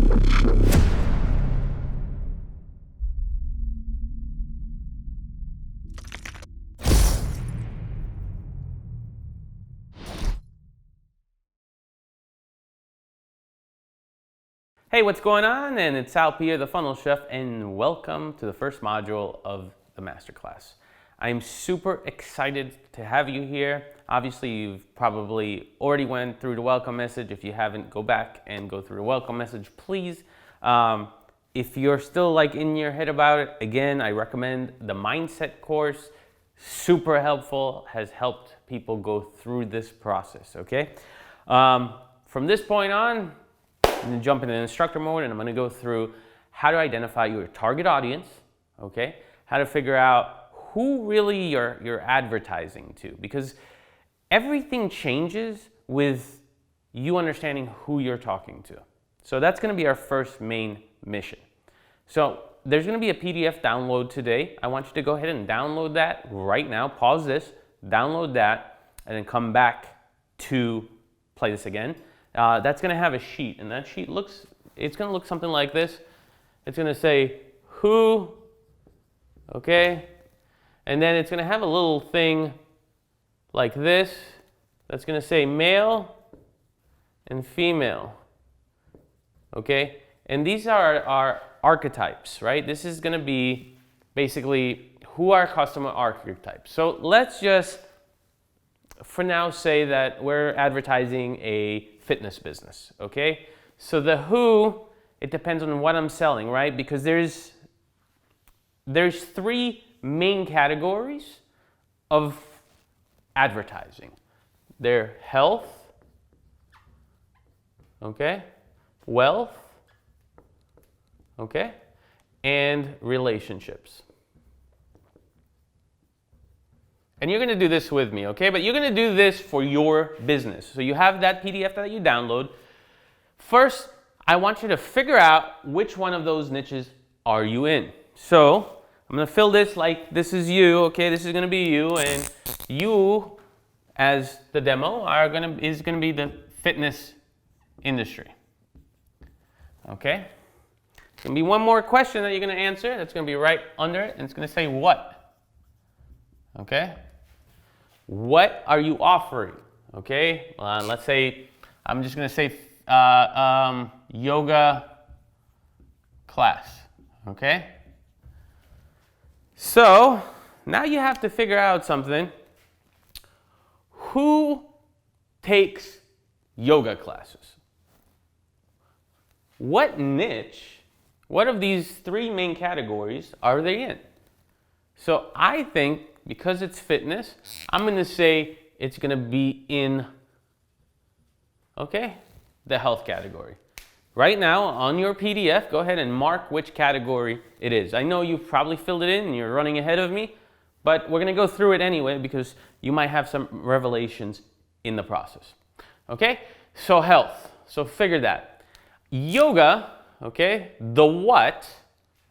Hey, what's going on? And it's Sal Peer, the Funnel Chef, and welcome to the first module of the masterclass. I'm super excited to have you here. Obviously, you've probably already went through the welcome message. If you haven't, go back and go through the welcome message, please. If you're still like in your head about it, again, I recommend the mindset course. Super helpful, has helped people go through this process, okay? From this point on, I'm going to jump into instructor mode, and I'm going to go through how to identify your target audience, okay? How to figure out who really you're advertising to, because everything changes with you understanding who you're talking to. So that's going to be our first main mission. So there's going to be a PDF download today. I want you to go ahead and download that right now. Pause this, download that, and then come back to play this again. That's going to have a sheet, and that sheet it's going to look something like this. It's going to say who, okay, and then it's going to have a little thing like this that's going to say male and female, okay, and these are our archetypes, right? This is going to be basically who our customer archetypes. So let's just for now say that we're advertising a fitness business, okay? So the who, it depends on what I'm selling, right? Because there's three main categories of advertising. They're health, okay? Wealth, okay? And relationships. And you're going to do this with me, okay? But you're going to do this for your business. So you have that PDF that you download. First, I want you to figure out which one of those niches are you in. So I'm going to fill this like this is you, okay? This is going to be you, and you, as the demo, is going to be the fitness industry, okay? There's going to be one more question that you're going to answer. That's going to be right under it, and it's going to say what, okay? What are you offering? Okay, let's say, I'm just going to say yoga class. Okay, so now you have to figure out something. Who takes yoga classes? What niche, what of these three main categories are they in? So I think, because it's fitness, I'm going to say it's going to be in, okay, the health category. Right now, on your PDF, go ahead and mark which category it is. I know you've probably filled it in and you're running ahead of me, but we're going to go through it anyway because you might have some revelations in the process. Okay, so health. So figure that. Yoga, okay, the what,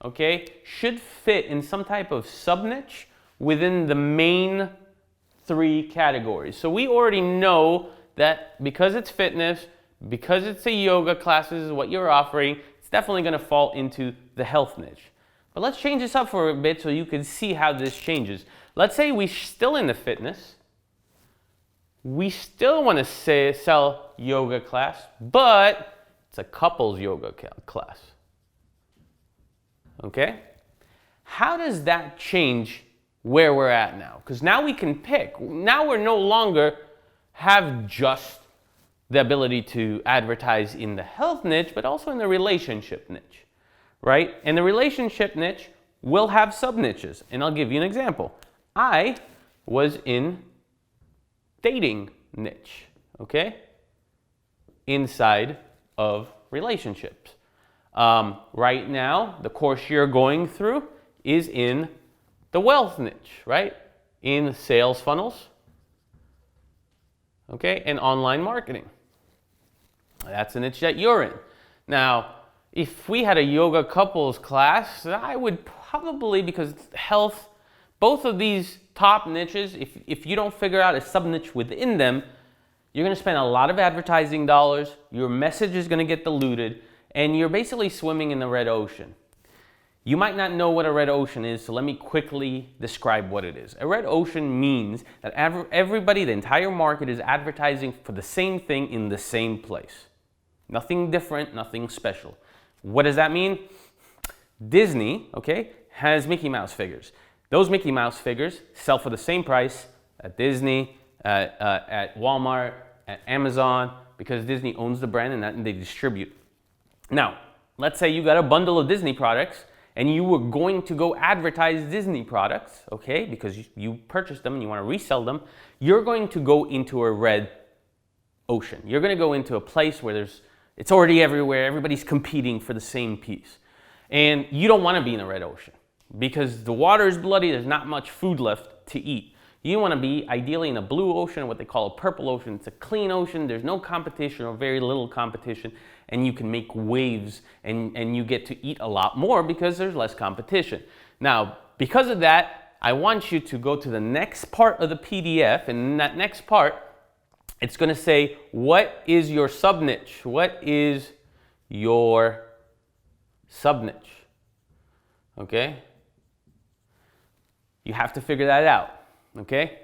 okay, should fit in some type of sub-niche within the main three categories. So we already know that because it's fitness, because it's a yoga classes is what you're offering, it's definitely going to fall into the health niche. But let's change this up for a bit so you can see how this changes. Let's say we're still in the fitness. We still want to sell yoga class, but it's a couples yoga class. Okay? How does that change where we're at now? Because now we can pick. Now we're no longer have just the ability to advertise in the health niche, but also in the relationship niche, right? And the relationship niche will have sub-niches. And I'll give you an example. I was in dating niche, okay? Inside of relationships. Right now, the course you're going through is in the wealth niche, right? In sales funnels, okay, and online marketing. That's the niche that you're in. Now, if we had a yoga couples class, I would probably, because health, both of these top niches, if you don't figure out a sub-niche within them, you're going to spend a lot of advertising dollars, your message is going to get diluted, and you're basically swimming in the red ocean. You might not know what a red ocean is, so let me quickly describe what it is. A red ocean means that everybody, the entire market, is advertising for the same thing in the same place. Nothing different, nothing special. What does that mean? Disney, okay, has Mickey Mouse figures. Those Mickey Mouse figures sell for the same price at Disney, at Walmart, at Amazon, because Disney owns the brand and they distribute. Now, let's say you got a bundle of Disney products and you were going to go advertise Disney products, okay, because you purchased them and you want to resell them. You're going to go into a red ocean. You're going to go into a place where it's already everywhere. Everybody's competing for the same piece. And you don't want to be in a red ocean because the water is bloody. There's not much food left to eat. You want to be ideally in a blue ocean, what they call a purple ocean. It's a clean ocean. There's no competition or very little competition, and you can make waves and you get to eat a lot more because there's less competition. Now, because of that, I want you to go to the next part of the PDF, and in that next part, it's going to say, what is your sub-niche? What is your sub-niche? Okay? You have to figure that out. Okay?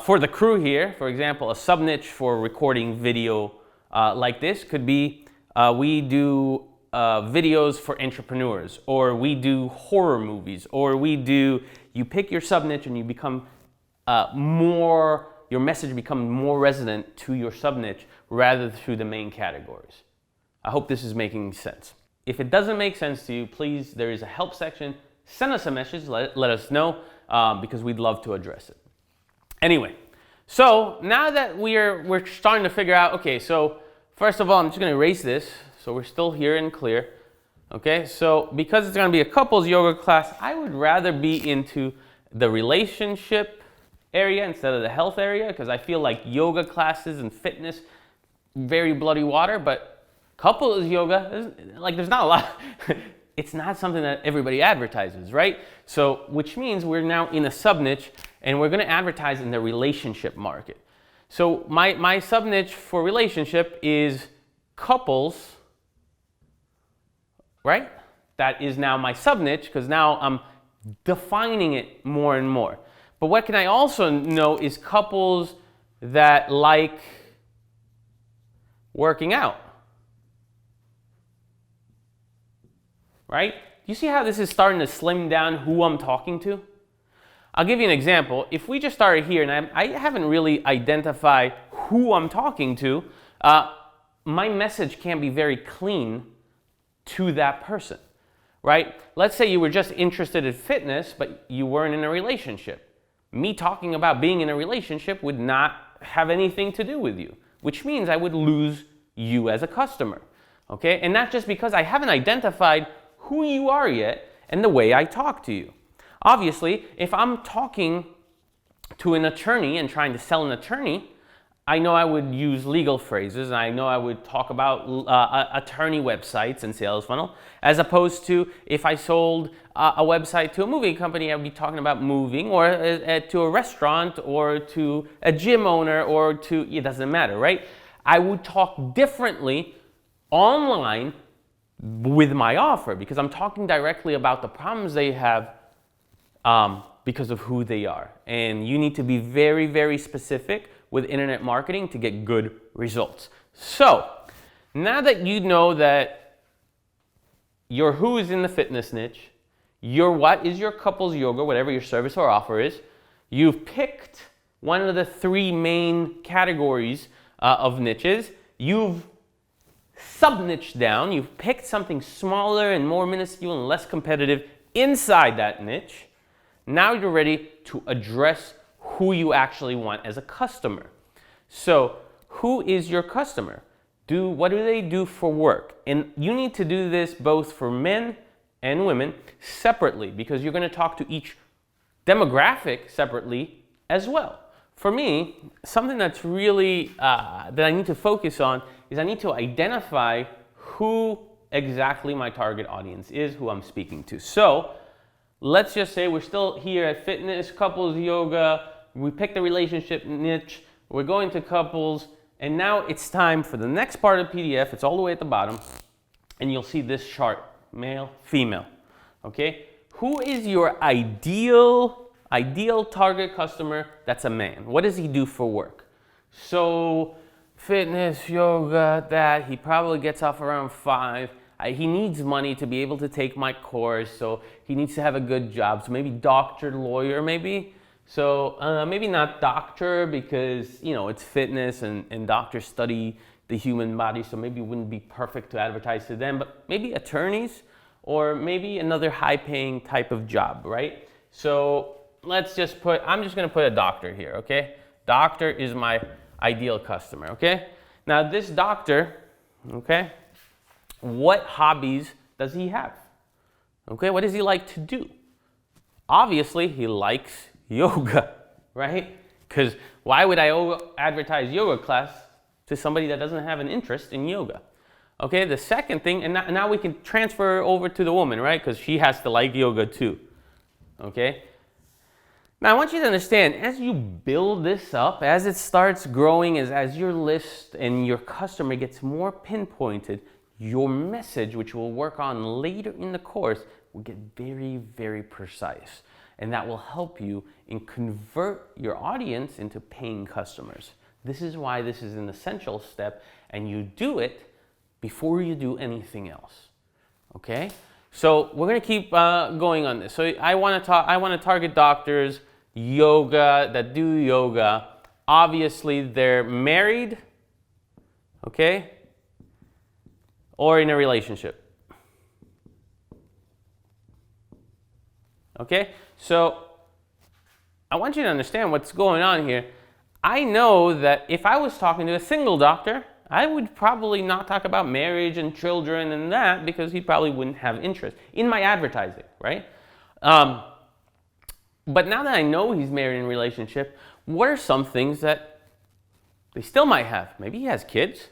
For the crew here, for example, a sub-niche for recording video like this could be we do videos for entrepreneurs, or we do horror movies, or you pick your sub-niche and you become your message becomes more resonant to your sub-niche rather through the main categories. I hope this is making sense. If it doesn't make sense to you, please, there is a help section. Send us a message, let us know, because we'd love to address it. Anyway, so now that we're starting to figure out, okay, so first of all, I'm just going to erase this, so we're still here and clear. Okay, so because it's going to be a couples yoga class, I would rather be into the relationship area instead of the health area, because I feel like yoga classes and fitness, very bloody water, but couples yoga, there's not a lot. It's not something that everybody advertises, right? So, which means we're now in a sub-niche and we're going to advertise in the relationship market. So my sub-niche for relationship is couples, right? That is now my sub-niche because now I'm defining it more and more. But what can I also know is couples that like working out. Right? You see how this is starting to slim down who I'm talking to? I'll give you an example. If we just started here and I haven't really identified who I'm talking to, my message can't be very clean to that person, right? Let's say you were just interested in fitness, but you weren't in a relationship. Me talking about being in a relationship would not have anything to do with you, which means I would lose you as a customer, okay? And not just because I haven't identified who you are yet and the way I talk to you. Obviously, if I'm talking to an attorney and trying to sell an attorney, I know I would use legal phrases, and I know I would talk about attorney websites and sales funnel, as opposed to if I sold a website to a moving company, I would be talking about moving, or to a restaurant, or to a gym owner, or to, it doesn't matter, right? I would talk differently online with my offer because I'm talking directly about the problems they have because of who they are. And you need to be very, very specific with internet marketing to get good results. So now that you know that your who is in the fitness niche, your what is your couples yoga, whatever your service or offer is, you've picked one of the three main categories of niches, you've sub-niche down, you've picked something smaller and more minuscule and less competitive inside that niche. Now you're ready to address who you actually want as a customer. So who is your customer? What do they do for work? And you need to do this both for men and women separately because you're going to talk to each demographic separately as well. For me, something that's really that I need to focus on is I need to identify who exactly my target audience is, who I'm speaking to. So let's just say we're still here at fitness, couples yoga, we picked the relationship niche, we're going to couples, And now it's time for the next part of the PDF. It's all the way at the bottom. And you'll see this chart, male, female, okay? Who is your ideal target customer that's a man? What does he do for work? So fitness, yoga, that, he probably gets off around 5. He needs money to be able to take my course, so he needs to have a good job. So maybe doctor, lawyer, maybe. So maybe not doctor because, you know, it's fitness and doctors study the human body, so maybe it wouldn't be perfect to advertise to them, but maybe attorneys or maybe another high-paying type of job, right? So let's just put, I'm just gonna put a doctor here, okay? Doctor is my ideal customer, okay? Now this doctor, okay, what hobbies does he have? Okay, what does he like to do? Obviously, he likes yoga, right? Because why would I advertise yoga class to somebody that doesn't have an interest in yoga? Okay, the second thing, and now we can transfer over to the woman, right? Because she has to like yoga too, okay? Now I want you to understand, as you build this up, as it starts growing, as your list and your customer gets more pinpointed, your message, which we'll work on later in the course, will get very, very precise. And that will help you in convert your audience into paying customers. This is why this is an essential step, and you do it before you do anything else, okay? So we're gonna keep going on this. So I wanna target doctors, yoga, that do yoga. Obviously they're married, okay? Or in a relationship. Okay, so I want you to understand what's going on here. I know that if I was talking to a single doctor, I would probably not talk about marriage and children and that because he probably wouldn't have interest in my advertising, right? But now that I know he's married in a relationship, what are some things that they still might have? Maybe he has kids.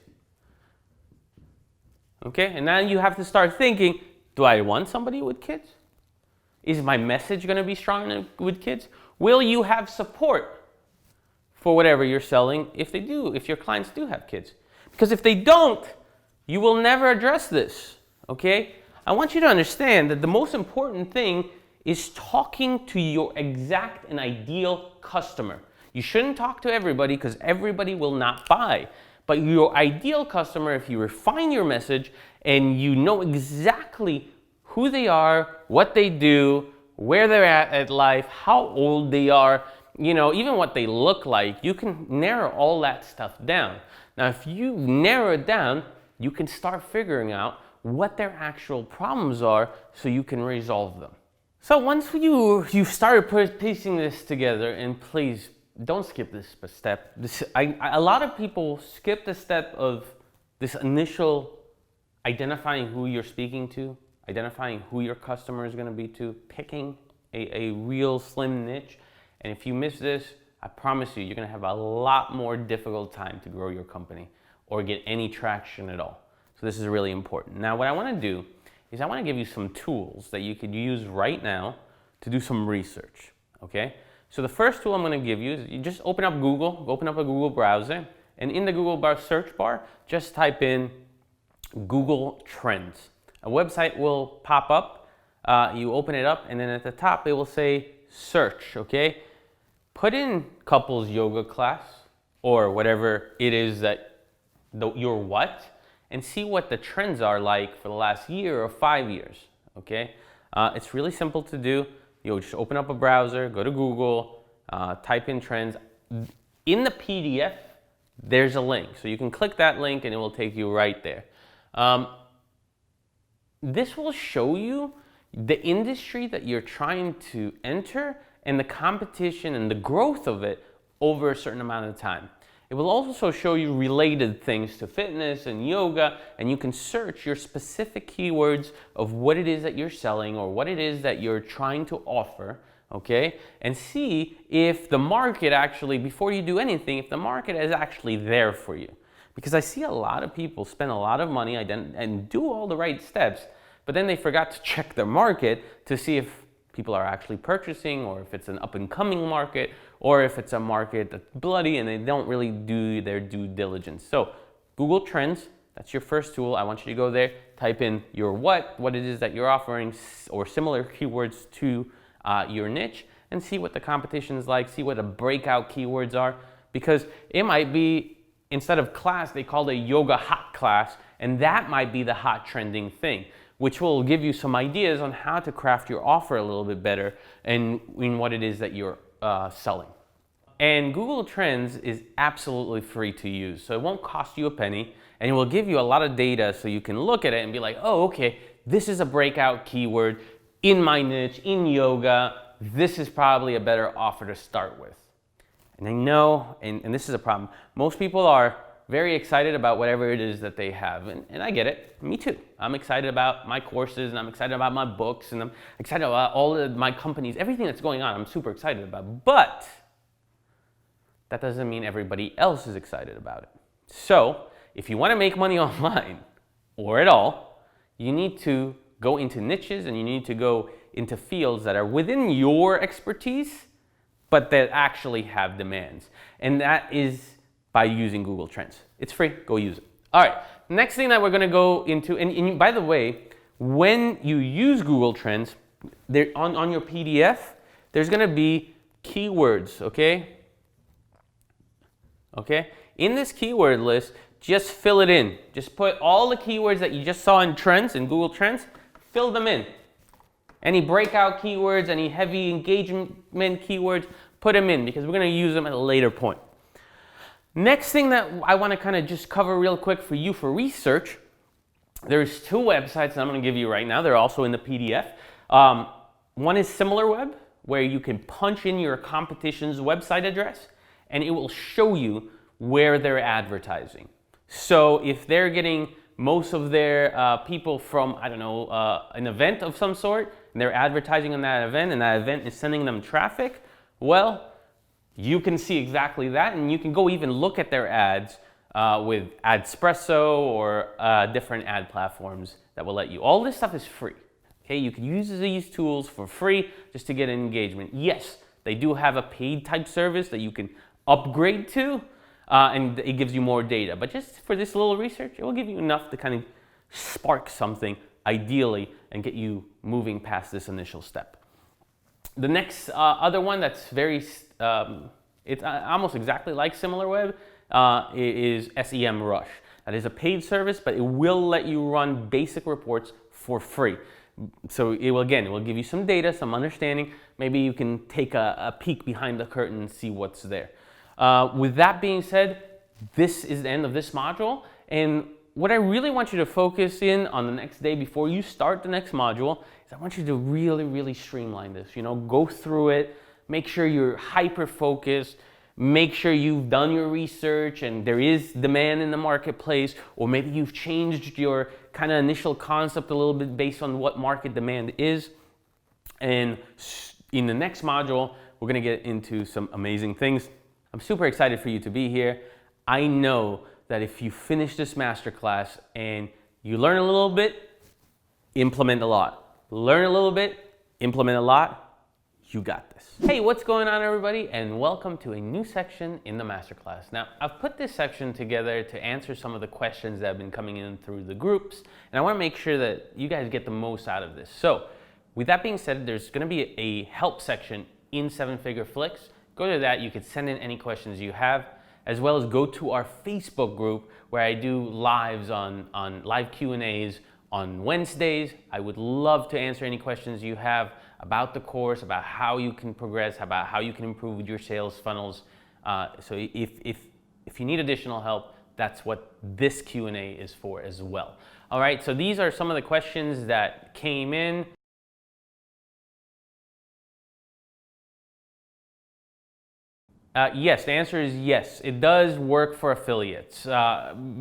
Okay, and now you have to start thinking, do I want somebody with kids? Is my message going to be strong with kids? Will you have support for whatever you're selling if your clients do have kids? Because if they don't, you will never address this, okay? I want you to understand that the most important thing is talking to your exact and ideal customer. You shouldn't talk to everybody because everybody will not buy. But your ideal customer, if you refine your message and you know exactly who they are, what they do, where they're at life, how old they are, you know, even what they look like, you can narrow all that stuff down. Now, if you narrow it down, you can start figuring out what their actual problems are so you can resolve them. So once you've started piecing this together, and please don't skip this step. A lot of people skip the step of this initial identifying who you're speaking to, identifying who your customer is going to be to, picking a real slim niche. And if you miss this, I promise you, you're going to have a lot more difficult time to grow your company or get any traction at all. So this is really important. Now, what I want to do is I want to give you some tools that you could use right now to do some research, okay? So the first tool I'm going to give you is you just open up Google, open up a Google browser, and in the Google search bar, just type in Google Trends. A website will pop up, you open it up, and then at the top it will say search, okay? Put in couples yoga class or whatever it is that your what, and see what the trends are like for the last year or 5 years, okay? It's really simple to do. You'll just open up a browser, go to Google, type in trends. In the PDF, there's a link. So you can click that link and it will take you right there. This will show you the industry that you're trying to enter and the competition and the growth of it over a certain amount of time. It will also show you related things to fitness and yoga, and you can search your specific keywords of what it is that you're selling or what it is that you're trying to offer, okay? And see if the market actually, before you do anything, if the market is actually there for you. Because I see a lot of people spend a lot of money and do all the right steps, but then they forgot to check their market to see if people are actually purchasing, or if it's an up-and-coming market, or if it's a market that's bloody and they don't really do their due diligence. So Google Trends, that's your first tool. I want you to go there, type in your what it is that you're offering, or similar keywords to your niche, and see what the competition is like, see what the breakout keywords are, because it might be, instead of class, they called a yoga hot class, and that might be the hot trending thing, which will give you some ideas on how to craft your offer a little bit better and in what it is that you're selling. And Google Trends is absolutely free to use, so it won't cost you a penny, and it will give you a lot of data so you can look at it and be like, oh, okay, this is a breakout keyword in my niche, in yoga. This is probably a better offer to start with. And I know, and this is a problem, most people are very excited about whatever it is that they have, and I get it, me too. I'm excited about my courses, and I'm excited about my books, and I'm excited about all of my companies, everything that's going on, I'm super excited about, but that doesn't mean everybody else is excited about it. So if you want to make money online, or at all, you need to go into niches, and you need to go into fields that are within your expertise, but that actually have demands. And that is by using Google Trends. It's free, go use it. All right, next thing that we're gonna go into, and by the way, when you use Google Trends, there, on your PDF, there's gonna be keywords, okay? Okay, in this keyword list, just fill it in. Just put all the keywords that you just saw in Trends, in Google Trends, fill them in. Any breakout keywords, any heavy engagement keywords, put them in, because we're going to use them at a later point. Next thing that I want to kind of just cover real quick for you for research, there's two websites that I'm going to give you right now. They're also in the PDF. One is SimilarWeb, where you can punch in your competition's website address, and it will show you where they're advertising. So if they're getting most of their people from, I don't know, an event of some sort, and they're advertising on that event, and that event is sending them traffic, well, you can see exactly that, and you can go even look at their ads with Adspresso or different ad platforms that will let you. All this stuff is free. Okay, you can use these tools for free just to get an engagement. Yes, they do have a paid type service that you can upgrade to, and it gives you more data. But just for this little research, it will give you enough to kind of spark something, ideally, and get you moving past this initial step. The next other one that's very, it's almost exactly like SimilarWeb, is SEMrush. That is a paid service, but it will let you run basic reports for free. So it will give you some data, some understanding. Maybe you can take a peek behind the curtain and see what's there. With that being said, this is the end of this module, and what I really want you to focus in on the next day before you start the next module is I want you to really streamline this. You know, go through it, make sure you're hyper focused, make sure you've done your research and there is demand in the marketplace, or maybe you've changed your kind of initial concept a little bit based on what market demand is. And in the next module, we're gonna get into some amazing things. I'm super excited for you to be here. I know that if you finish this masterclass and you learn a little bit, implement a lot. Learn a little bit, implement a lot, you got this. Hey, what's going on, everybody? And welcome to a new section in the masterclass. Now, I've put this section together to answer some of the questions that have been coming in through the groups, and I wanna make sure that you guys get the most out of this. So, with that being said, there's gonna be a help section in 7-Figure Flicks. Go to that, you can send in any questions you have, as well as go to our Facebook group where I do lives on live Q&As on Wednesdays. I would love to answer any questions you have about the course, about how you can progress, about how you can improve your sales funnels. So if you need additional help, that's what this Q&A is for as well. All right, so these are some of the questions that came in. Yes, the answer is yes. It does work for affiliates.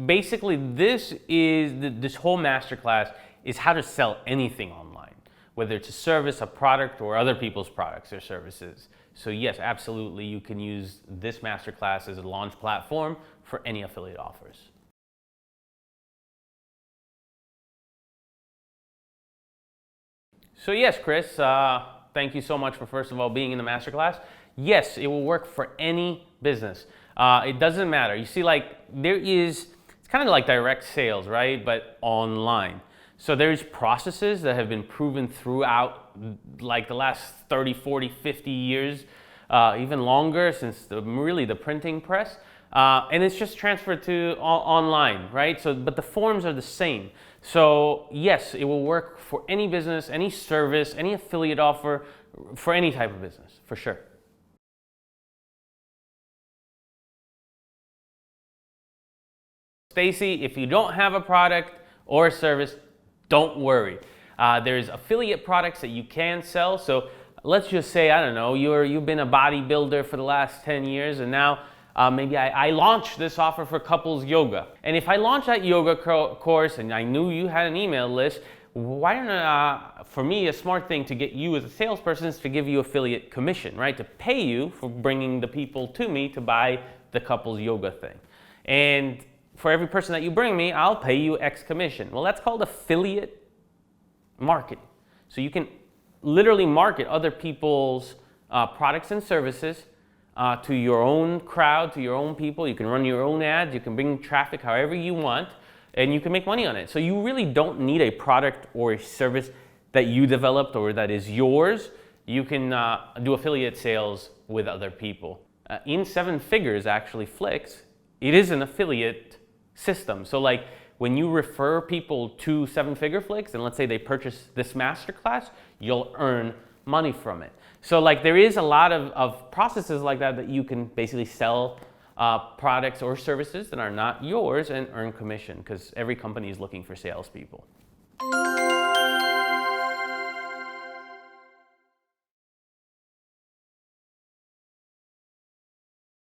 Basically, this whole masterclass is how to sell anything online, whether it's a service, a product, or other people's products or services. So yes, absolutely, you can use this masterclass as a launch platform for any affiliate offers. So yes, Chris, thank you so much for, first of all, being in the masterclass. Yes, it will work for any business. It doesn't matter. You see, like, it's kind of like direct sales, right? But online. So there's processes that have been proven throughout, like, the last 30, 40, 50 years, even longer, since really the printing press. And it's just transferred to online, right? So, but the forms are the same. So yes, it will work for any business, any service, any affiliate offer, for any type of business, for sure. Stacy, if you don't have a product or a service, don't worry. There's affiliate products that you can sell. So let's just say, I don't know, you've been a bodybuilder for the last 10 years, and now maybe I launched this offer for couples yoga. And if I launch that yoga course and I knew you had an email list, why don't for me, a smart thing to get you as a salesperson is to give you affiliate commission, right? To pay you for bringing the people to me to buy the couples yoga thing. And for every person that you bring me, I'll pay you X commission. Well, that's called affiliate marketing. So you can literally market other people's products and services to your own crowd, to your own people. You can run your own ads. You can bring traffic however you want, and you can make money on it. So you really don't need a product or a service that you developed or that is yours. You can do affiliate sales with other people. In 7 figures, actually, Flix, it is an affiliate system. So like when you refer people to 7-figure Flix, and let's say they purchase this masterclass, you'll earn money from it. So like there is a lot of processes like that you can basically sell products or services that are not yours and earn commission, because every company is looking for salespeople.